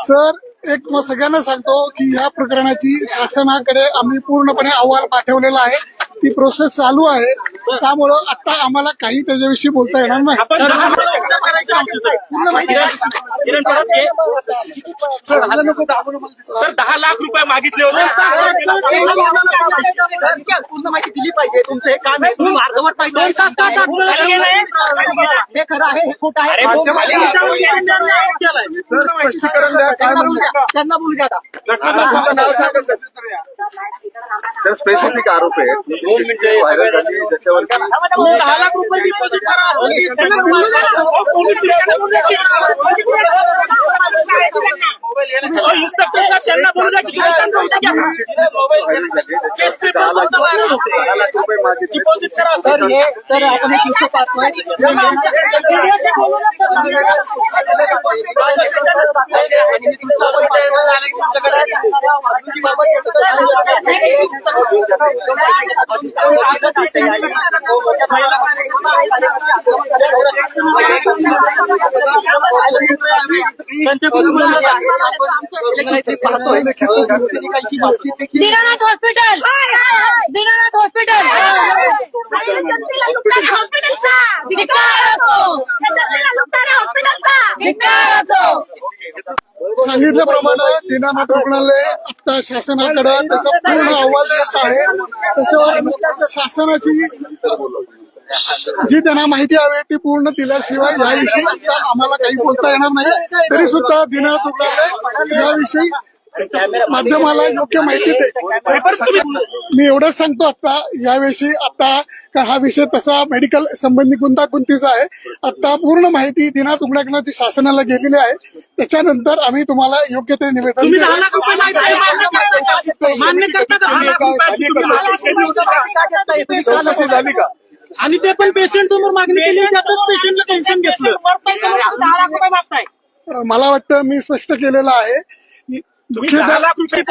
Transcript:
Sir एक मग सगळ्यांना सांगतो की या प्रकरणाची शासनाकडे आम्ही पूर्णपणे अहवाल पाठवलेला आहे. ती प्रोसेस चालू आहे. त्यामुळं आता आम्हाला काही त्याच्याविषयी बोलता येणार नाही. सर 10 लाख रुपये मागितले होते. पूर्ण माहिती दिली पाहिजे. तुमचं हे काम आहे. तुम्ही अर्धवट पाहिजे. हे खरं आहे, हे खोटं आहे. स्पष्टीकरण द्या काय म्हणतात. त्यांना बोलू द्या. सर स्पेसिफिक आरोप आहे 2 मिनिटं व्हायरल झाली ज्याच्यावर 10 लाख रुपये डिपॉझिट करा. इन्स्पेक्टर साहेब त्यांना बोलू द्या की डिपॉझिट करा. सर हे सर आपण एक विषय पाहतोय. दीनानाथ हॉस्पिटल, दीनानाथ हॉस्पिटल, हॉस्पिटलचा सांगितल्याप्रमाणे दीनानाथ रुग्णालय आता शासनाकडे त्याचा पूर्ण अहवाल देत आहे. त्याच्यावर शासनाची जी त्यांना माहिती हवी ती पूर्ण दिल्याशिवाय याविषयी आता आम्हाला काही बोलता येणार नाही. तरी सुद्धा दीनानाथ रुग्णालय याविषयी माध्यमाला योग्य माहिती दे. मी एवढंच सांगतो आता याविषयी आता हा विषय तसा मेडिकल संबंधी गुंतागुंतीचा आहे. आता पूर्ण माहिती दीनानाथ रुग्णालयाची शासनाला गेलेली आहे. त्याच्यानंतर आम्ही तुम्हाला योग्य ते निवेदन देऊ. 10 लाख रुपये मान्य करता चौकशी झाली का? आणि ते पण पेशंट समोर मागणी केली. त्याच पेशंटला टेन्शन घेतलं. 10 लाख रुपये मागताय. मला वाटतं मी स्पष्ट केलेलं आहे. तुम्ही 10 लाख रुपये